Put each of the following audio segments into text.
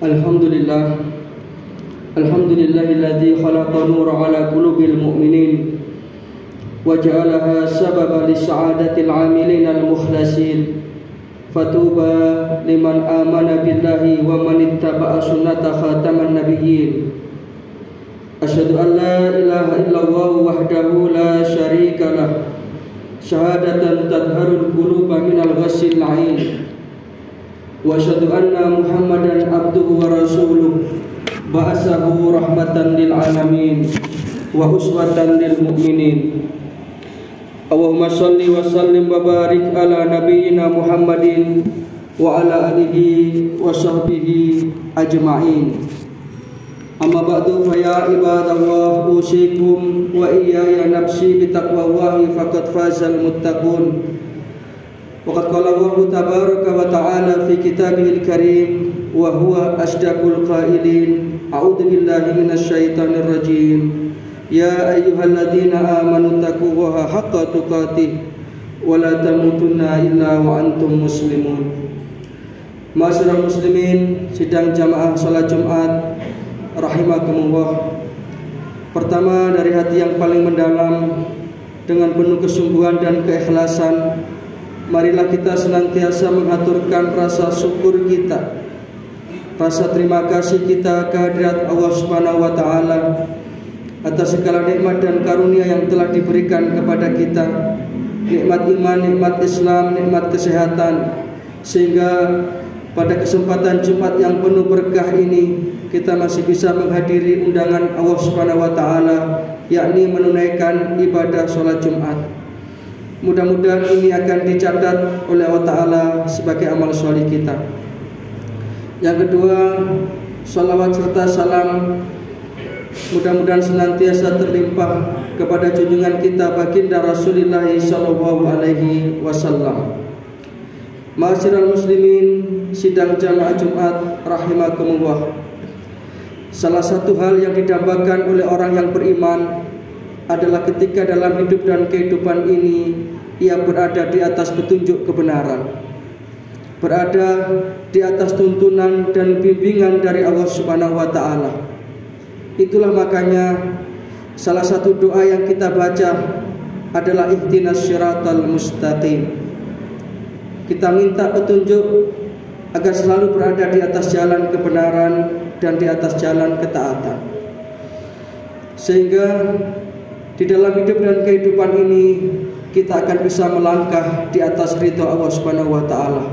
Alhamdulillah, Alhamdulillahilladzi khalaqa nura ala qulubil mu'minin wa ja'alaha sababan lisa'adatil 'amilin al-mukhlasin. Fatuba liman amana billahi wa man ittaba'a sunnata khataman nabiyyin. Asyhadu an la ilaha illallah wahdahu la syarika lah, syahadatan tadharul quluba minal ghassil 'ain. Wa asyhadu anna Muhammadan abduhu wa rasuluh, ba'atsahu rahmatan lil alamin wa uswatan lil mu'minin. Allahumma shalli wa sallim wa barik ala nabiyyina Muhammadin wa ala alihi wa sahbihi ajma'in. Amma ba'du, fa ya ibadallah, usikum wa iyaya nafsi bitaqwallahi faqad fazal muttaqun. Waqad qala Allahu tabaraka wa ta'ala fi kitabihil karim wa huwa asdaqul qailin. A'udzu billahi minasy syaithanir rajim. Ya ayyuhalladzina amanu taqullaha haqqa tuqatih wa la tamutunna illa wa antum muslimun. Ma'asyiral muslimin, sidang jamaah salat Jumat rahimakumullah. Pertama, dari hati yang paling mendalam, dengan penuh kesungguhan dan keikhlasan, marilah kita senantiasa mengaturkan rasa syukur kita, rasa terima kasih kita kehadirat Allah Subhanahu wa taala atas segala nikmat dan karunia yang telah diberikan kepada kita. Nikmat iman, nikmat Islam, nikmat kesehatan, sehingga pada kesempatan Jumat yang penuh berkah ini kita masih bisa menghadiri undangan Allah Subhanahu wa taala, yakni menunaikan ibadah sholat Jumat. Mudah-mudahan ini akan dicatat oleh Allah Ta'ala sebagai amal soleh kita. Yang kedua, salawat serta salam mudah-mudahan senantiasa terlimpah kepada junjungan kita baginda Rasulullah sallallahu alaihi wasallam. Ma'asyiral muslimin, sidang jamaah Jumat rahimakumullah. Salah satu hal yang didambakan oleh orang yang beriman adalah ketika dalam hidup dan kehidupan ini ia berada di atas petunjuk kebenaran, berada di atas tuntunan dan bimbingan dari Allah Subhanahu wa taala. Itulah makanya salah satu doa yang kita baca adalah ihdinas syiratal mustaqim. Kita minta petunjuk agar selalu berada di atas jalan kebenaran dan di atas jalan ketaatan, sehingga di dalam hidup dan kehidupan ini kita akan bisa melangkah di atas ridha Allah Subhanahu wa taala,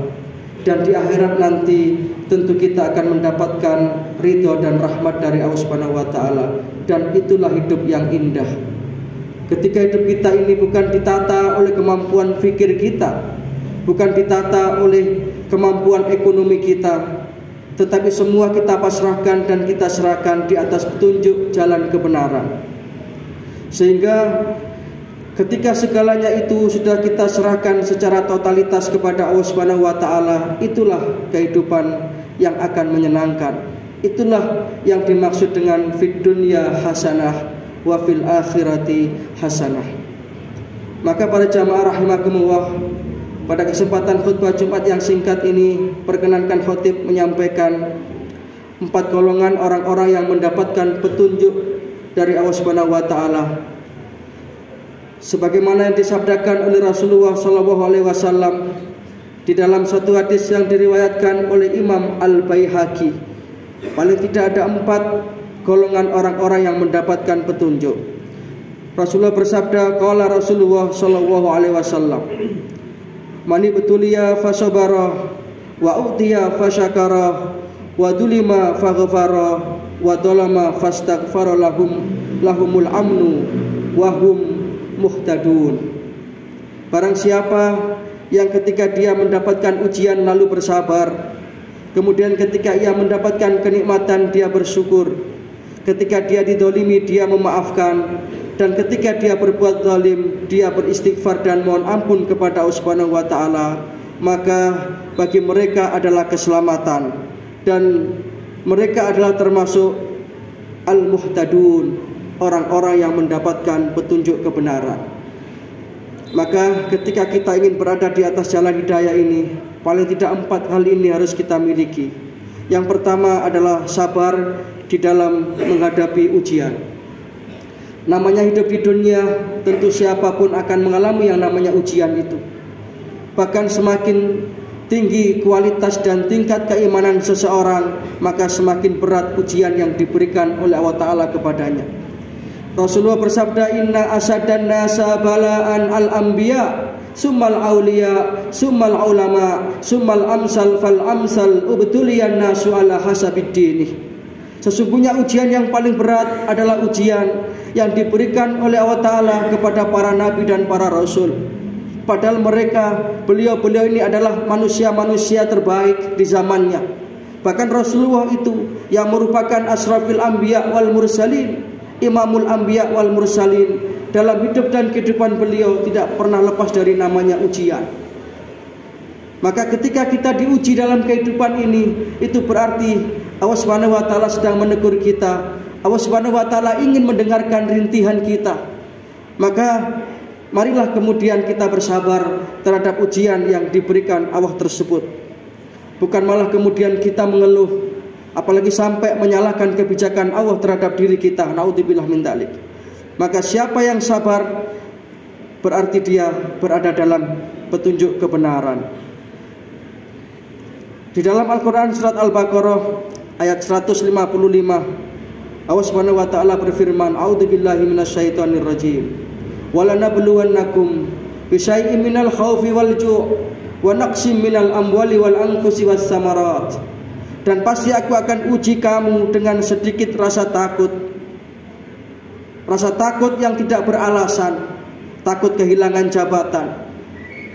dan di akhirat nanti tentu kita akan mendapatkan ridha dan rahmat dari Allah Subhanahu wa taala, dan itulah hidup yang indah. Ketika hidup kita ini bukan ditata oleh kemampuan fikir kita, bukan ditata oleh kemampuan ekonomi kita, tetapi semua kita pasrahkan dan kita serahkan di atas petunjuk jalan kebenaran. Sehingga ketika segalanya itu sudah kita serahkan secara totalitas kepada Allah Subhanahu wa taala, itulah kehidupan yang akan menyenangkan. Itulah yang dimaksud dengan fid dunya hasanah wa fil akhirati hasanah. Maka para jamaah rahimakumullah, pada kesempatan khutbah Jumat yang singkat ini, perkenankan khotib menyampaikan 4 golongan orang-orang yang mendapatkan petunjuk dari Allah Subhanahu wa taala, sebagaimana yang disabdakan oleh Rasulullah sallallahu alaihi wasallam di dalam satu hadis yang diriwayatkan oleh Imam Al-Baihaqi. Paling tidak ada 4 golongan orang-orang yang mendapatkan petunjuk. Rasulullah bersabda, qala Rasulullah sallallahu alaihi wasallam, mani betulia fasabara wa utiya fasyakara wa dulima faghfara wa dolama fastaghfara lahumul amnu wa hum muhtadun. Barang siapa yang ketika dia mendapatkan ujian lalu bersabar, kemudian ketika ia mendapatkan kenikmatan dia bersyukur, ketika dia didolimi dia memaafkan, dan ketika dia berbuat zalim dia beristighfar dan mohon ampun kepada Allah Subhanahu wa taala, maka bagi mereka adalah keselamatan dan mereka adalah termasuk al-muhtadun, orang-orang yang mendapatkan petunjuk kebenaran. Maka ketika kita ingin berada di atas jalan hidayah ini, paling tidak 4 hal ini harus kita miliki. Yang pertama adalah sabar di dalam menghadapi ujian. Namanya hidup di dunia, tentu siapapun akan mengalami yang namanya ujian itu. Bahkan semakin tinggi kualitas dan tingkat keimanan seseorang, maka semakin berat ujian yang diberikan oleh Allah Ta'ala kepadanya. Rasulullah bersabda, inna asadan nasa balaan al-anbiya, summal awliya, summal ulama, summal amsal fal amsal, ubtuliyan nasu ala hasabid dinih. Sesungguhnya ujian yang paling berat adalah ujian yang diberikan oleh Allah Ta'ala kepada para nabi dan para rasul. Padahal beliau-beliau ini adalah manusia-manusia terbaik di zamannya. Bahkan Rasulullah itu yang merupakan asrafil anbiya wal mursalin, imamul anbiya wal mursalin, dalam hidup dan kehidupan beliau tidak pernah lepas dari namanya ujian. Maka ketika kita diuji dalam kehidupan ini, itu berarti Allah Subhanahu wa taala sedang menegur kita. Allah Subhanahu wa taala ingin mendengarkan rintihan kita. Maka marilah kemudian kita bersabar terhadap ujian yang diberikan Allah tersebut. Bukan malah kemudian kita mengeluh, apalagi sampai menyalahkan kebijakan Allah terhadap diri kita. Naudzubillah min dzalik. Maka siapa yang sabar berarti dia berada dalam petunjuk kebenaran. Di dalam Al-Quran surat Al-Baqarah ayat 155, Allah Subhanahu wa taala berfirman, a'udzubillahi minasyaitonir rajim. Walanabluwannakum bisyai'in minal khaufi wal ju' wa naqsim minal amwali wal anfusi was samarat. Dan pasti aku akan uji kamu dengan sedikit rasa takut. Rasa takut yang tidak beralasan, takut kehilangan jabatan.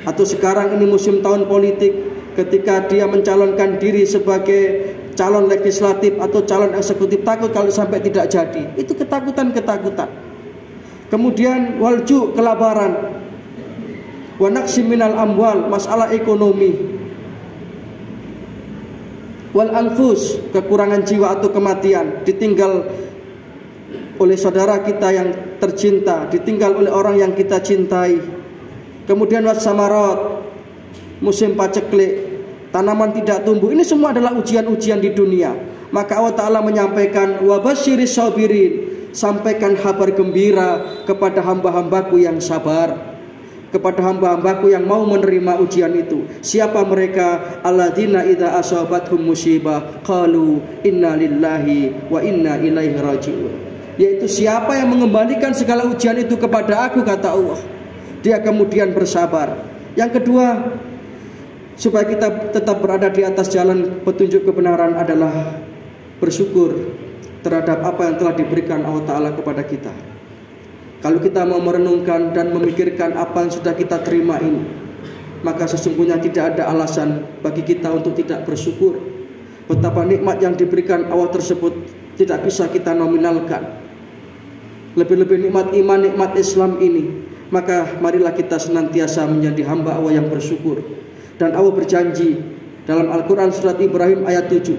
Atau sekarang ini musim tahun politik, ketika dia mencalonkan diri sebagai calon legislatif atau calon eksekutif, takut kalau sampai tidak jadi. Itu ketakutan-ketakutan. Kemudian walju, kelaparan, wa naqsim minal amwal, masalah ekonomi, wal anfus, kekurangan jiwa atau kematian, ditinggal oleh saudara kita yang tercinta, ditinggal oleh orang yang kita cintai. Kemudian was samarat, musim paceklik, tanaman tidak tumbuh. Ini semua adalah ujian-ujian di dunia. Maka Allah Ta'ala menyampaikan, wa basyiris sabirin, sampaikan kabar gembira kepada hamba-hambaku yang sabar, kepada hamba-hambaku yang mau menerima ujian itu. Siapa mereka? Alladzina idza asabathum musibah qalu inna lillahi wa inna ilaihi raji'un. Yaitu siapa yang mengembalikan segala ujian itu kepada aku, kata Allah, dia kemudian bersabar. Yang kedua, supaya kita tetap berada di atas jalan petunjuk kebenaran adalah bersyukur terhadap apa yang telah diberikan Allah Ta'ala kepada kita. Kalau kita mau merenungkan dan memikirkan apa yang sudah kita terima ini, maka sesungguhnya tidak ada alasan bagi kita untuk tidak bersyukur. Betapa nikmat yang diberikan Allah tersebut tidak bisa kita nominalkan. Lebih-lebih nikmat iman, nikmat Islam ini. Maka marilah kita senantiasa menjadi hamba Allah yang bersyukur. Dan Allah berjanji dalam Al-Quran surat Ibrahim ayat 7,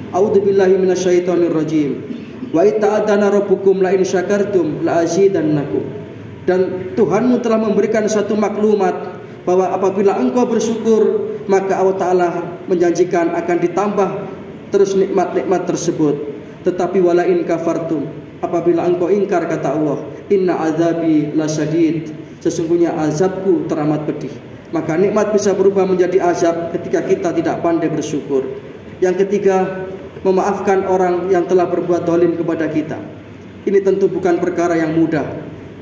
a'udzubillahi minasyaitonir rajim, wa ita'adana rabbukum la in syakartum la azidannakum. Dan Tuhanmu telah memberikan satu maklumat bahwa apabila engkau bersyukur, maka Allah Ta'ala menjanjikan akan ditambah terus nikmat-nikmat tersebut. Tetapi wala in kafartum, apabila engkau ingkar, kata Allah, inna azabi lasyadid, sesungguhnya azabku teramat pedih. Maka nikmat bisa berubah menjadi azab ketika kita tidak pandai bersyukur. Yang ketiga, memaafkan orang yang telah berbuat zalim kepada kita. Ini tentu bukan perkara yang mudah.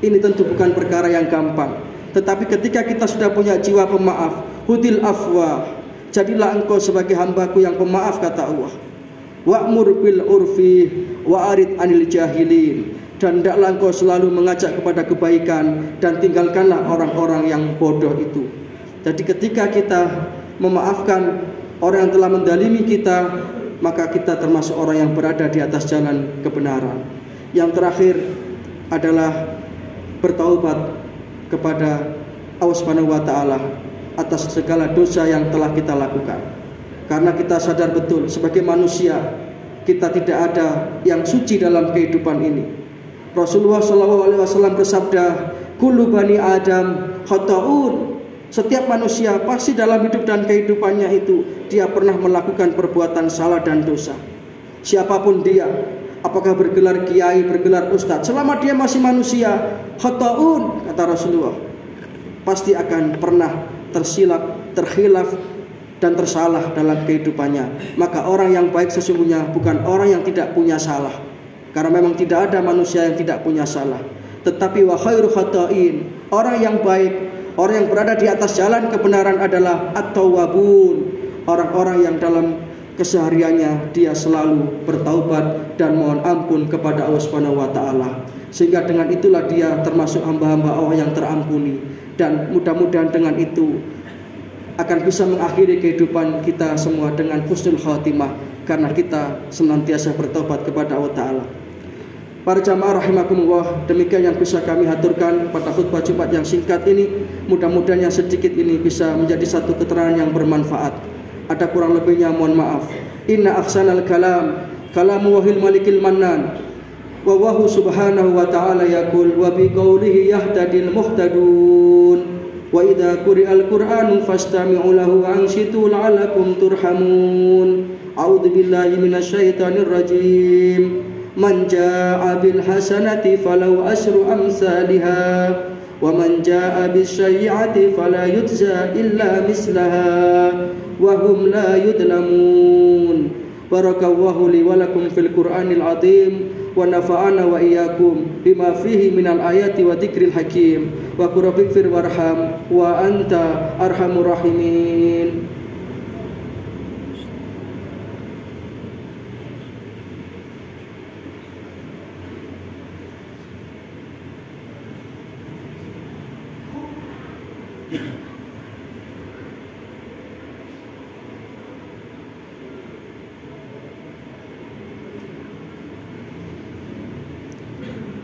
Ini tentu bukan perkara yang gampang. Tetapi ketika kita sudah punya jiwa pemaaf, hudil afwa, jadilah engkau sebagai hambaku yang pemaaf, kata Allah. Wa'mur bil urfi wa'arid anil jahilin. Dan hendaklah engkau selalu mengajak kepada kebaikan dan tinggalkanlah orang-orang yang bodoh itu. Jadi ketika kita memaafkan orang yang telah mendalimi kita, maka kita termasuk orang yang berada di atas jalan kebenaran. Yang terakhir adalah bertaubat kepada Allah Subhanahu wa taala atas segala dosa yang telah kita lakukan. Karena kita sadar betul sebagai manusia kita tidak ada yang suci dalam kehidupan ini. Rasulullah SAW bersabda, kullu bani Adam khata'un Setiap manusia pasti dalam hidup dan kehidupannya itu dia pernah melakukan perbuatan salah dan dosa. Siapapun dia, apakah bergelar kiai, bergelar ustadz, selama dia masih manusia, khata'un, kata Rasulullah, pasti akan pernah tersilap, terkhilaf, dan tersalah dalam kehidupannya. Maka orang yang baik sesungguhnya bukan orang yang tidak punya salah, karena memang tidak ada manusia yang tidak punya salah. Tetapi wa khairu khata'in, orang yang baik, orang yang berada di atas jalan kebenaran adalah at-tawwabun, orang-orang yang dalam kesehariannya dia selalu bertaubat dan mohon ampun kepada Allah Subhanahu wa taala. Sehingga dengan itulah dia termasuk hamba-hamba Allah yang terampuni, dan mudah-mudahan dengan itu akan bisa mengakhiri kehidupan kita semua dengan husnul khatimah, karena kita senantiasa bertobat kepada Allah taala. Para jamaah rahimakumullah, demikian yang bisa kami haturkan pada khutbah Jumat yang singkat ini. Mudah-mudahan yang sedikit ini bisa menjadi satu keterangan yang bermanfaat. Ada kurang lebihnya mohon maaf. Inna ahsanal kalam kalamu wahil malikil mannan, wa wahu subhanahu wa ta'ala yaqul wa bi qawlihi yahtadil muhtadun, wa idza quri'al qur'anu fastami'u lahu wa ansitu la'allakum turhamun. A'udzu billahi minasyaitonir rajim. Man jaa'a bil hasanati falau asyru amsalha wa man jaa'a bis sayyi'ati fala yujza illa mislaha wa hum la yudlamun. Barakallahu li wa lakum fil Qur'anil azim wa nafa'ana wa iyyakum bima fihi minal ayati wa dzikril hakim wa qur rabbighfir warham wa anta arhamur rahimin.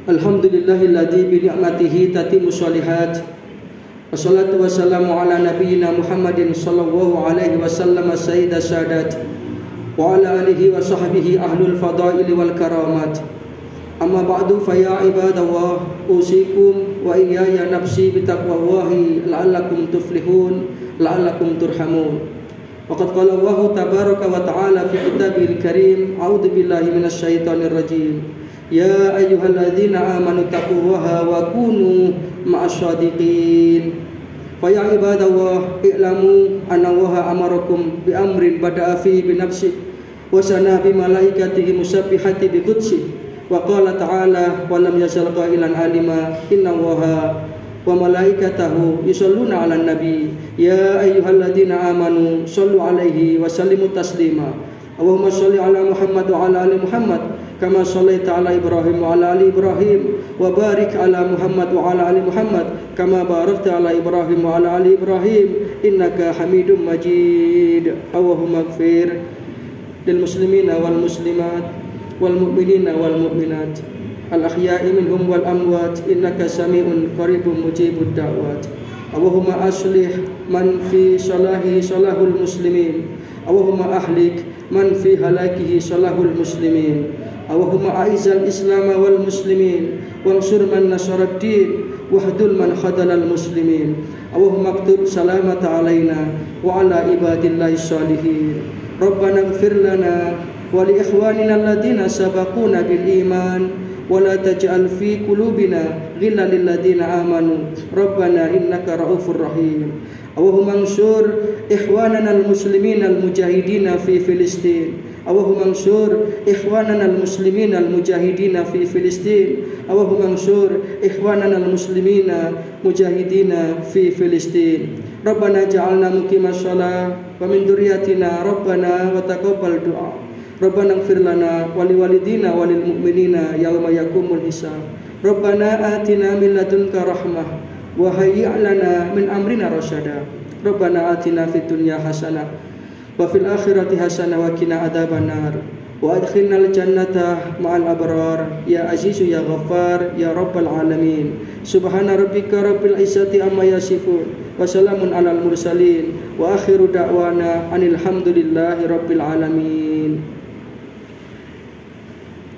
Alhamdulillahilladzi bi ni'matihi tatimmu shalihat. Wassalatu wassalamu ala nabiyyina Muhammadin sallallahu alaihi wasallam sayyidas sadat wa ala alihi wa sahbihi ahlul fadaili wal karamat. Amma ba'du fa ya ibadallah, usikum wa iyaya nafsi bi taqwallahi la'allakum tuflihun la'allakum turhamun. Waqad qala Allah tabaraka wa ta'ala fi kitabihil karim, a'udzu billahi minasy syaithanir rajim. Ya ayyuhalladzina amanu taqullaha wa kunu ma'asyadiqin. Fa ya ibadallah, i'lamu anna Allaha amarakum bi amrin bada'a fi bi nafsi wa sana bi malaikatihi musabbihati bi qudsi wa qala ta'ala wa lam yazal qailan alima inna Allaha wa malaikatahu yusholluna 'alan nabi ya ayyuhalladzina amanu shallu 'alaihi wa sallimu taslima. Allahumma shalli 'ala Muhammad wa 'ala ali Muhammad kama shallaita 'ala Ibrahim wa 'ala ali Ibrahim wa barik 'ala Muhammad wa 'ala ali Muhammad kama barakta 'ala Ibrahim wa 'ala ali Ibrahim innaka Hamidum Majid. Allahumma ighfir lil muslimina wal muslimat wal mu'minina wal mu'minat al ahya'i minhum wal amwat innaka sami'un qaribun mujibud da'wat. Allahumma aslih man fi salahi salahul muslimin, Allahumma ahlik man fi halakihi salahul muslimin. Allahumma a'izzal islam wal muslimin wansur man nasarad din wahdul man khadalal muslimin. Allahumma aktub salamata alaina wa ala ibadillahi salihin. Rabbana ighfir lana wa li ikhwanina alladhina sabaquna bil iman wa la taj'al fi qulubina ghillan lil ladzina amanu Rabbana innaka raufur rahim. Allahumma ansur ikhwanana al muslimin al mujahidin fi Filistin. Allahumma ansur ikhwanana al muslimin al mujahidin fi Filistin. Allahumma ansur ikhwanana al muslimin mujahidin fi Filistin. Rabbana ja'alna muqimas shalah wa min dzurriyyatina Rabbana wa taqabbal du'a. Rabbana ighfir lana wa liwalidina wa lil mu'minina yauma yaqumul hisab. Rabbana atina min ladunka rahmah wa hayyi' lana min amrina rasyada. Rabbana atina fid dunya hasanah wa fil akhirati hasanah wa qina adzabannar wa adkhilnal jannata ma'al abrar ya azizu ya ghaffar ya rabbal alamin. Subhana rabbika rabbil izzati amma yasifun wa salamun alal mursalin wa akhiru da'wana anil hamdulillahi rabbil alamin.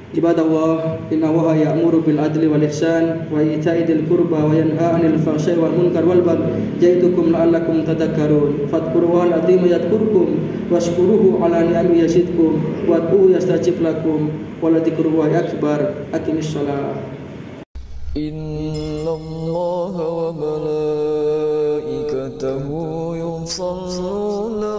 Ibadallah, inna Allaha ya'muru bil adli wal ihsan wa ita'i dzil qurba wa yanha 'anil fahsya'i wal munkar wal baghi ya'idzukum la'allakum tadhakkarun. Fadhkurullaha al-'azima yadhkurkum washkuruhu 'ala ni'amihi yazidkum wad'uhu yastajib lakum wa la dzikrullahi akbar. Aqimis shalah. Innallaha wa malaikatahu yusholluna